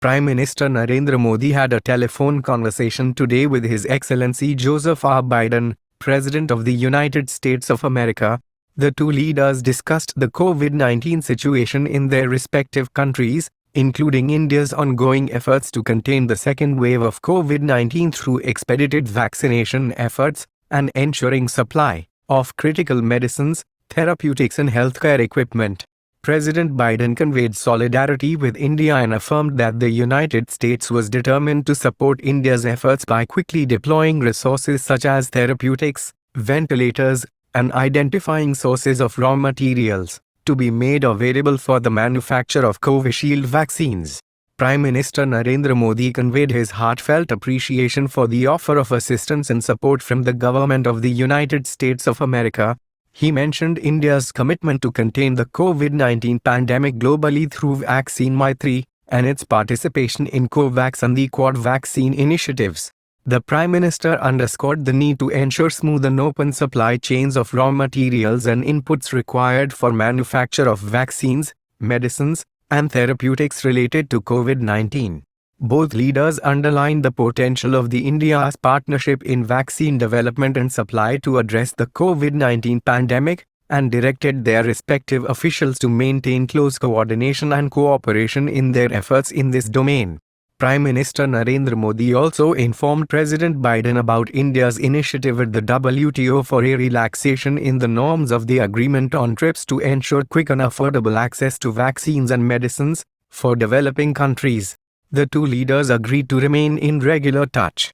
Prime Minister Narendra Modi had a telephone conversation today with His Excellency Joseph R. Biden, President of the United States of America. The two leaders discussed the COVID-19 situation in their respective countries, including India's ongoing efforts to contain the second wave of COVID-19 through expedited vaccination efforts and ensuring supply of critical medicines, therapeutics and healthcare equipment. President Biden conveyed solidarity with India and affirmed that the United States was determined to support India's efforts by quickly deploying resources such as therapeutics, ventilators, and identifying sources of raw materials to be made available for the manufacture of Covishield vaccines. Prime Minister Narendra Modi conveyed his heartfelt appreciation for the offer of assistance and support from the government of the United States of America. He mentioned India's commitment to contain the COVID-19 pandemic globally through Vaccine Maitri and its participation in COVAX and the Quad vaccine initiatives. The Prime Minister underscored the need to ensure smooth and open supply chains of raw materials and inputs required for manufacture of vaccines, medicines, and therapeutics related to COVID-19. Both leaders underlined the potential of the India's partnership in vaccine development and supply to address the COVID-19 pandemic, and directed their respective officials to maintain close coordination and cooperation in their efforts in this domain. Prime Minister Narendra Modi also informed President Biden about India's initiative at the WTO for a relaxation in the norms of the agreement on trips to ensure quick and affordable access to vaccines and medicines for developing countries. The two leaders agreed to remain in regular touch